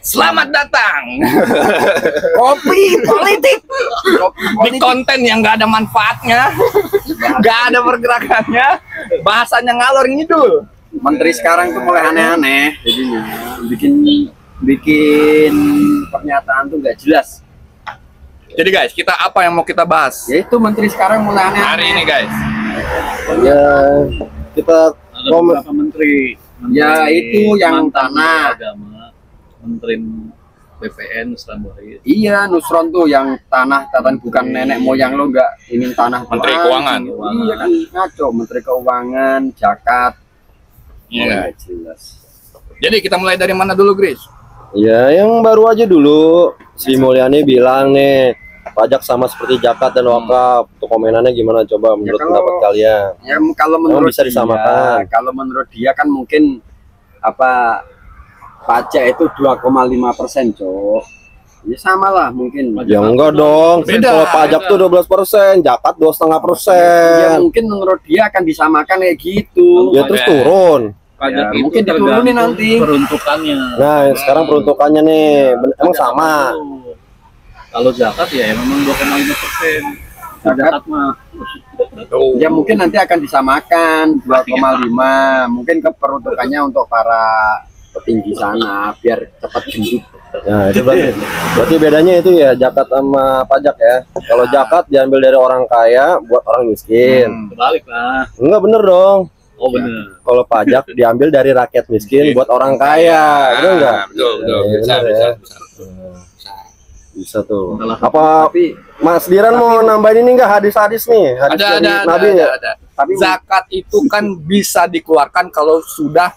Selamat datang Kopi politik. di konten yang nggak ada manfaatnya, nggak ada pergerakannya, bahasanya ngalor ngidul. Menteri sekarang tuh mulai aneh-aneh, jadinya bikin pernyataan tuh nggak jelas. Jadi guys, kita apa yang mau kita bahas Yaitu menteri sekarang mulai aneh-aneh. hari ini guys? Ya, kita Ada beberapa menteri, Ya, itu yang mantan tanah. agama, menteri BPN Selamat. Iya, Nusron tuh yang tanah, tatan bukan nenek moyang lo nggak ingin tanah. Menteri doang. Keuangan. Iya kan ngaco, Menteri Keuangan, Jakat. Iya. Nggak jelas. Jadi kita mulai dari mana dulu, Gris? ya yang baru aja dulu si Mulyani bilang nih pajak sama seperti zakat dan wakaf. Tuh komenannya gimana coba menurut kalau- pendapat kalian? Ya kalau menurut bisa disamakan. dia, kalau menurut dia kan mungkin apa pajak itu 2,5%, Cok. Ya sama lah mungkin. Ya enggak dong. Beda. Kalau pajak tuh 12%, zakat 2,5%. Ya mungkin menurut dia akan disamakan kayak gitu. Ya terus turun. Pajak Ya, itu mungkin diturunin tergantung nanti. peruntukannya. Nah, sekarang peruntukannya nih emang Pajak sama. itu. Kalau zakat ya memang 2,5%. Zakat mah Tuh. Ya mungkin nanti akan disamakan 2,5. Mungkin keperuntukannya untuk para petinggi sana biar cepat gendut. Nah, itu berarti bedanya itu ya zakat sama pajak ya. Kalau zakat diambil dari orang kaya buat orang miskin. kebalik lah. Enggak bener dong. Oh bener. Kalau pajak diambil dari rakyat miskin buat orang kaya, bener enggak? Betul, betul. Ya, Bisa, bener bisa, ya. bisa. Bisa tuh. Salah. Apa Tapi Mas Diran mau nambahin ini enggak hadis-hadis nih? Hadis Ada, dari ada, Nabi ada, ya? ada. Tapi Zakat itu kan bisa dikeluarkan kalau sudah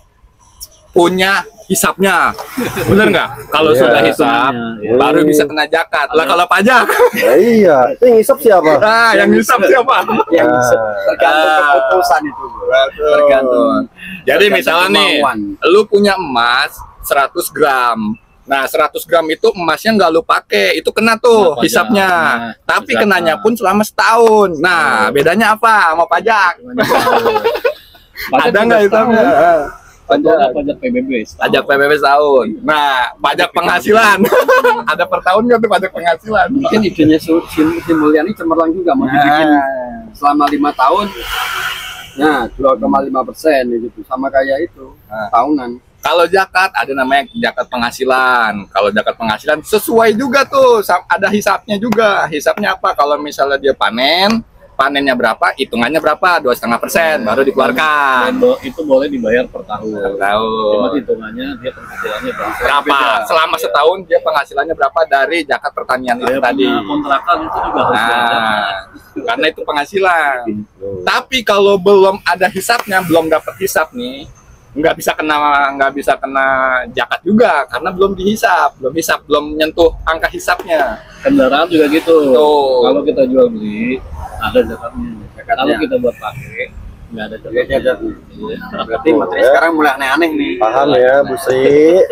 punya hisapnya, bener nggak? Kalau Iya. sudah hisap, Iya. baru bisa kena zakat. Lah kalau pajak, Ya, iya. Itu yang ngisap siapa? nah yang hisap siapa? yang tergantung Ah. keputusan itu. Tergantung. Jadi tergantung misalnya nih, kemauan. lu punya emas 100 gram. Nah 100 gram itu emasnya nggak lu pakai, itu kena tuh Kena pajak. hisapnya. Nah, Tapi zakat. kenanya pun selama setahun. Nah bedanya apa sama pajak? Ada nggak hisapnya? Pajak PBB. Pajak PBB setahun. Nah, pajak penghasilan. Ada per tahun nggak tuh pajak penghasilan? Mungkin idenya si Mulyani cemerlang juga mau dibikin selama 5 tahun. Nah, 2,5% gitu sama kayak itu tahunan. Kalau zakat ada namanya zakat penghasilan. Kalau zakat penghasilan sesuai juga tuh, ada hisapnya juga. Hisapnya apa? Kalau misalnya dia panennya berapa, hitungannya berapa, 2,5% baru dikeluarkan. Dan itu boleh dibayar per tahun. Cuma Tahun. hitungannya dia penghasilannya Berapa? Selama setahun dia penghasilannya berapa dari zakat pertanian itu Dia tadi. punya kontrakan itu juga harus diajak. Nah, karena itu penghasilan. Tapi kalau belum ada hisapnya, belum dapat hisap nih, nggak bisa kena zakat juga karena belum dihisap, belum nyentuh angka hisapnya. Kendaraan juga gitu. Tuh. Kalau kita jual beli ada zakatnya. Kalau Zakatnya. kita buat pakai nggak ada Iya, zakatnya. iya. Iya. Berarti Tuh, menteri ya. sekarang mulai aneh-aneh nih. Paham ya, Bu Sri?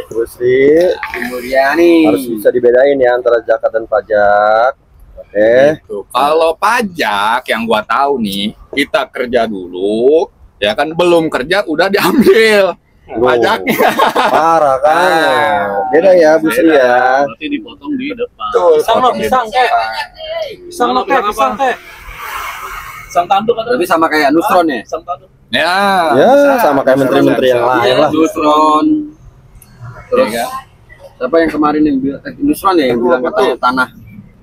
Bu Sri Mulyani. harus bisa dibedain ya antara zakat dan pajak. Oke. Gitu. Kalau pajak yang gua tahu nih, kita kerja dulu, ya kan belum kerja udah diambil pajaknya. Parah kan? Ah. Beda ya, Bu Sri ya. Berarti dipotong di depan. Tuh, Pisang tanduk ada. Tapi sama kayak Nusron ya. Pisang tanduk. Ya, Ya, bisa. sama kayak menteri-menteri yang lain Iya, lah. Nusron. Terus Iya kan? siapa yang kemarin yang bilang Nusron ya yang bilang katanya tanah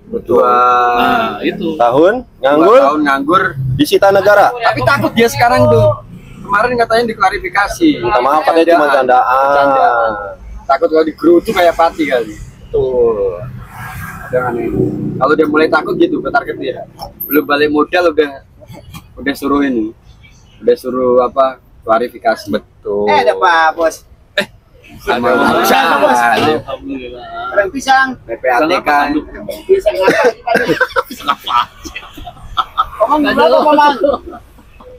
Betul. Nah, itu. Tahun 2 nganggur tahun nganggur. disita negara. Tapi takut dia sekarang tuh. Kemarin katanya diklarifikasi. Minta maaf katanya cuma candaan. Takut kalau digerutu kayak pati kali. Tuh. Jangan ini. Kalau dia mulai takut gitu ke target dia. Belum balik modal udah suruh ini. Udah suruh apa? Klarifikasi. Betul. Ada Pak Bos. Ada Alhamdulillah. Orang pisang. PPATK. Pisang apa? Ngomong Nggak berapa jelas. Komang?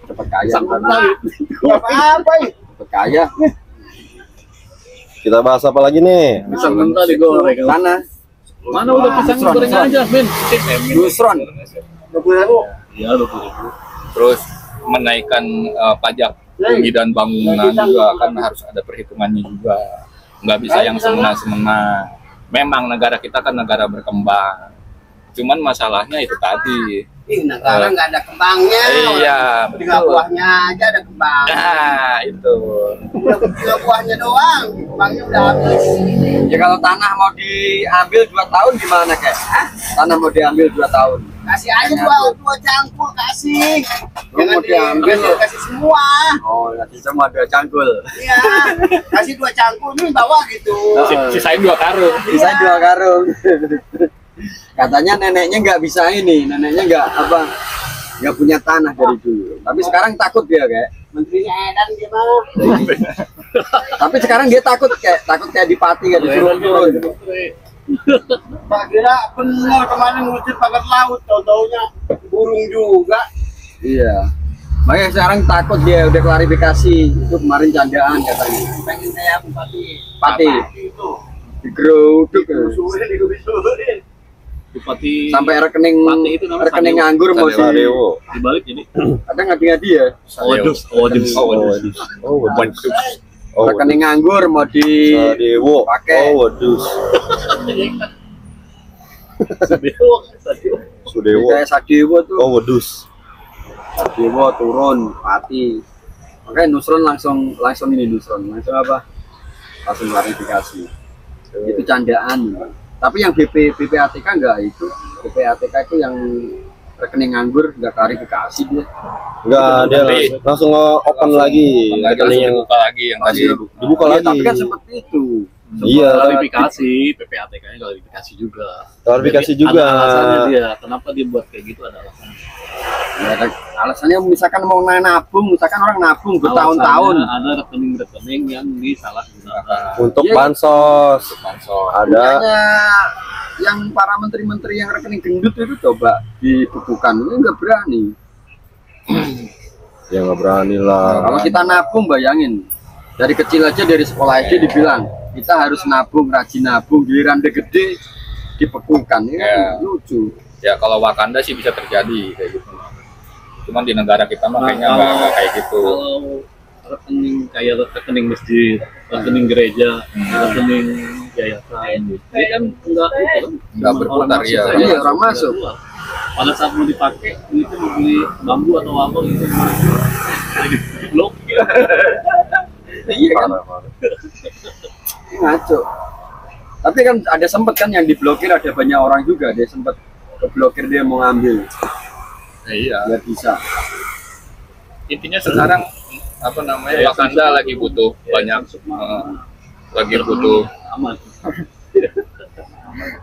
Cepet kaya. Apa ini? Cepet kaya. Kita bahas apa lagi nih? Pisang mentah digoreng. Sana. Mana udah pisang Nusron, goreng Nusron. aja, Min. Nusron. 20.000. Iya, 20.000. Terus menaikkan pajak tinggi dan bangunan juga kan harus ada perhitungannya juga. nggak bisa yang semena-semena. Memang negara kita kan negara berkembang, cuman masalahnya itu tadi. Ih, negara nggak ada kembangnya. Iya, Tinggal betul. buahnya aja ada kembang. Nah, itu. Tinggal buahnya doang, kembangnya udah habis. Ya kalau tanah mau diambil 2 tahun gimana kek? Tanah mau diambil 2 tahun. Kasih aja dua cangkul kasih. Jangan mau diambil. kasih semua. Oh, nanti semua 2 cangkul. Iya, kasih 2 cangkul nih bawa gitu. Sisain 2 karung. Bisa 2 karung. Katanya neneknya nggak bisa ini, neneknya nggak punya tanah dari dulu. Tapi sekarang takut dia kayak. Menterinya Edan gimana? Tapi sekarang dia takut kayak di Pati kayak disuruh turun. Pak kira bener kemarin ngurusin pagar laut, tau-taunya burung juga. Iya. Makanya sekarang takut dia udah klarifikasi itu kemarin candaan katanya. Pengen saya bupati. Pati Itu. digeruduk Disuruhin. Bupati sampai rekening Pati itu namanya rekening Sadewo. nganggur mau Sadewo. dibalik jadi ada ngadi-ngadi ya. Wadus. Rekening nganggur mau di Sadewo. pakai. Oh, waduh. Sudewo. Kayak Sadewo tuh. Oh, waduh. Sadewo turun Pati. Makanya Nusron langsung langsung apa? Langsung klarifikasi. Itu candaan. Tapi yang BPATK enggak itu. BPATK itu yang rekening nganggur enggak klarifikasi dia. Enggak, dia langsung open lagi. Rekening yang Dibuka lagi yang tadi. dibuka Iya, lagi. tapi kan seperti itu. Iya, klarifikasi, PPATK-nya klarifikasi juga. klarifikasi Jadi juga. Ada alasannya dia, kenapa dia buat kayak gitu ada alasannya. Ya, alasannya misalkan mau nabung, misalkan orang nabung bertahun-tahun. Alasannya ada rekening-rekening yang disalahgunakan. Untuk Iya. bansos. Ada. Makanya yang para menteri-menteri yang rekening gendut itu coba dibukukan, ini nggak berani. Ya nggak berani lah. Kalau kita nabung, bayangin dari kecil aja dari sekolah SD dibilang kita harus nabung, rajin nabung, giliran udah gede dibekukan, ini kan Ya. lucu. Ya kalau Wakanda sih bisa terjadi kayak gitu. Cuman di negara kita mah kayaknya nggak kayak gitu. Kalau rekening kayak rekening masjid, rekening gereja, rekening yayasan, ini kan enggak itu kan Nggak cuma berputar, orang masuk iya. aja, Iya, orang masuk. keluar. Pada saat mau dipakai, itu mau beli bambu atau apa gitu, jadi blokir. Iya kan, ngaco. Tapi kan ada sempet kan yang diblokir, ada banyak orang juga dia sempet keblokir, dia mau ngambil Iya. biar bisa. Intinya sekarang apa namanya Wakanda lagi butuh banyak, lagi butuh Aman.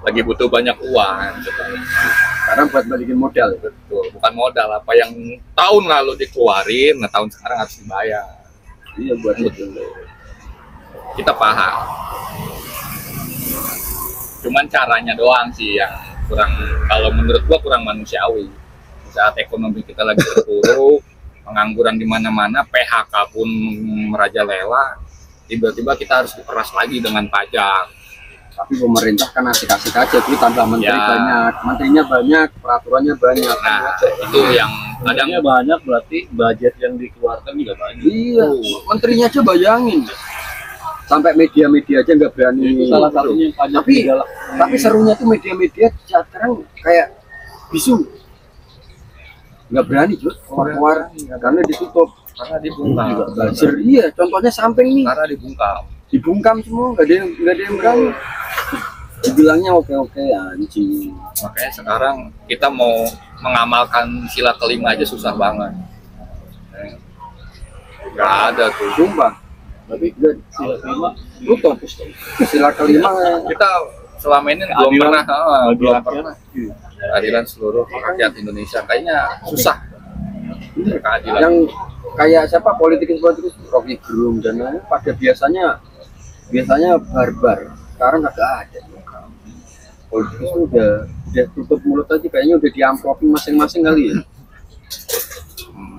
lagi butuh banyak uang. Karena buat balikin modal. Betul, bukan modal apa yang tahun lalu dikeluarin, nah tahun sekarang harus dibayar. Iya buat itu. Kita paham. Cuman caranya doang sih yang kurang, kalau menurut gua kurang manusiawi. Saat ekonomi kita lagi terpuruk, pengangguran di mana-mana, PHK pun merajalela, tiba-tiba kita harus diperas lagi dengan pajak. Tapi pemerintah kan asik-asik aja, tuh tambah menteri Ya. banyak, menterinya banyak, peraturannya banyak. Nah, itu yang kadang Kadangnya banyak berarti budget yang dikeluarkan juga banyak. Iya, menterinya aja bayangin. Sampai media-media aja nggak berani. Itu salah satunya yang pajak Tapi- digalak. Tapi serunya tuh media-media sekarang kayak bisu. Nggak berani juga keluar karena ditutup. karena dibungkam. Buzzer, iya, contohnya samping nih, Karena dibungkam. dibungkam semua, nggak ada yang berani. Dibilangnya oke anjing. Makanya sekarang kita mau mengamalkan sila kelima aja susah banget. Nggak ada tuh. Sumpah. Tapi Nggak, sila kelima tutup. Sila kelima Kita selama ini belum Keadilan pernah, bagi belum rakyat. pernah keadilan seluruh rakyat Indonesia. Kayaknya susah. Keadilan. yang kayak siapa politikus Rocky Gerung dan lain pada biasanya barbar. Sekarang nggak ada. Politikus tuh udah tutup mulut aja, kayaknya udah diamplopin masing-masing kali ya.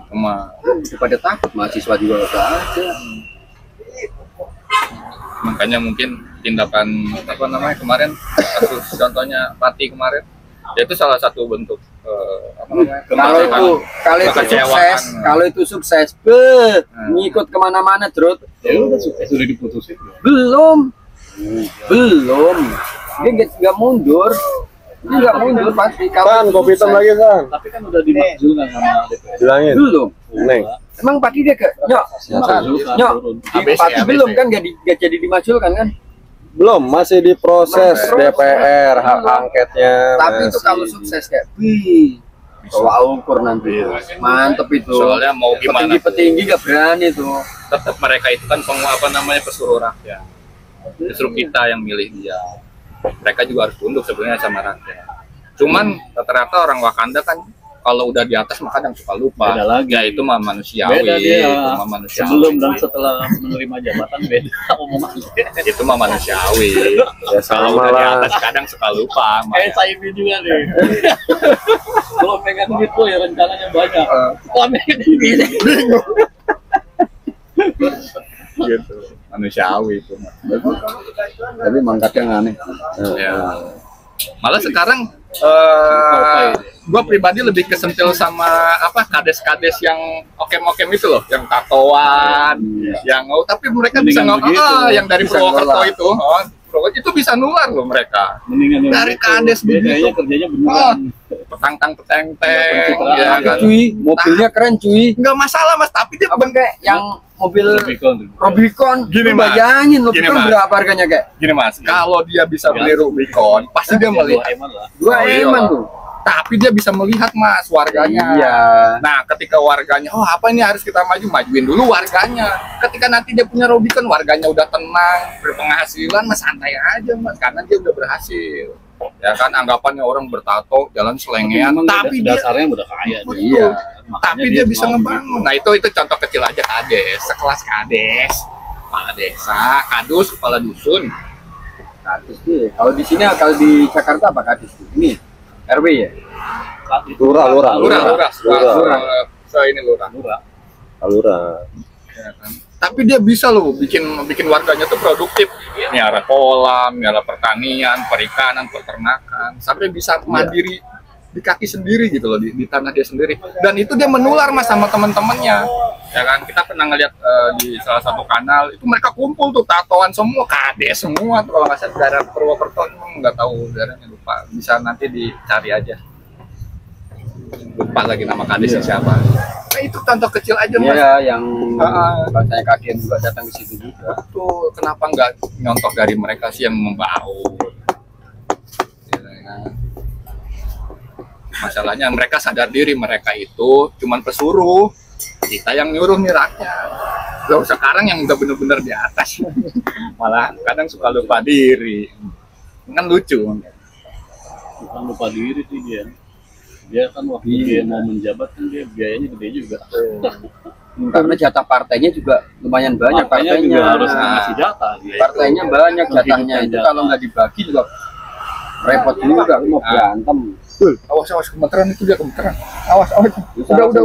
Udah pada takut, mahasiswa juga nggak ada. Makanya mungkin tindakan apa namanya kemarin kasus contohnya Pati kemarin, ya itu salah satu bentuk apa namanya kekecewaan. Kalau itu sukses, ngikut kemana-mana terus. ya udah sudah diputusin. Belum. Belum. Dia nggak mundur. Dia nggak mundur pasti. Kan kopi hitam lagi kan? Tapi kan udah dimakzulkan sama DPR. Bilangin. Belum. Neng. Emang Pati dia ke nyok, nyok. Di Pati belum kan nggak jadi dimajulkan kan? Belum, masih diproses DPR hak angketnya. Tapi itu kalau sukses kayak, wih, tolak ukur nanti. Mantep itu. Soalnya mau gimana? Petinggi gak berani tuh. Tetap mereka itu kan pesuruh rakyat. Justru kita yang milih dia. Mereka juga harus tunduk sebenarnya sama rakyat. Cuman rata-rata orang Wakanda kan kalau udah di atas maka kadang suka lupa. Beda lagi. Ya itu mah manusiawi. Beda dia. Itu mah manusiawi. Sebelum dan setelah menerima jabatan beda omongannya. Itu mah manusiawi. Ya Kalau sama udah di lah. atas kadang suka lupa. Kayak saya ini juga nih. Kalau pegang gitu ya rencananya banyak. Kalau pegang ini Gitu. Manusiawi itu mah. Tapi emang kadang aneh. Ya. Malah sekarang gua pribadi lebih kesentil sama apa kades-kades yang okem-okem itu loh, yang tatoan, yang tapi mereka bisa Mendingan begitu. yang dari Bisa Purwokerto nular. itu, itu bisa nular loh mereka. mendingan yang Dari gitu. kades Dia begitu. kayaknya kerjanya beneran. Petang-tang peteng-teng, Pencitraan. ya kan. Cuy, mobilnya keren cuy. Nggak masalah mas, tapi dia Abang kayak yang mobil Rubicon. Rubicon, Gini, lu Mas. bayangin Gini, Rubicon Mas. berapa harganya kayak? gini mas, kalau dia bisa beli Ya. Rubicon, pasti dia melihat. Dua Oh, iya. eman tuh. Tapi dia bisa melihat mas warganya. Iya. Nah, ketika warganya, oh apa ini harus kita majuin dulu warganya. Ketika nanti dia punya Rubicon, warganya udah tenang, berpenghasilan, mas santai aja mas, karena dia udah berhasil. Ya kan anggapannya orang bertato, jalan selengean, tapi dia dasarnya udah kaya dia. Iya. Makanya tapi dia bisa mau ngebangun. Nah itu contoh kecil aja kades, sekelas kades, kepala desa, kadus, kepala dusun. Kadis nih. Kalau di sini, kalau di Jakarta apa kadis? Ini RW ya? Lurah. Lurah. Ini lurah. Lurah. Ya kan? Tapi dia bisa loh bikin warganya tuh produktif, miara kolam, miara pertanian, perikanan, peternakan, sampai bisa mandiri di kaki sendiri gitu loh, di tanah dia sendiri. Dan itu dia menular mas sama teman-temannya. Ya kan, kita pernah ngeliat di salah satu kanal itu mereka kumpul tuh tatoan semua, kades semua tuh, kalau nggak salah daerah Purwokerto, nggak tahu daerahnya, lupa, bisa nanti dicari aja. Lupa lagi nama kadesnya siapa. Nah itu contoh kecil aja mas. Iya, yang Ah. bangsanya kakian juga datang ke situ juga. Betul, kenapa nggak nyontoh dari mereka sih yang membaur? Ya kan? Masalahnya mereka sadar diri mereka itu cuman pesuruh, kita yang nyuruh nih rakyat. Loh sekarang yang udah bener-bener di atas, malah kadang suka lupa diri, kan lucu. bukan lupa diri sih dia kan waktu dia mau menjabat kan dia biayanya gede juga. Karena jatah partainya juga lumayan banyak. Partainya juga harus ngasih jatah dia. Partainya banyak jatahnya, itu kalau nggak dibagi juga repot juga, mau berantem. Awas gemeteran itu dia gemeteran. Awas. Udah.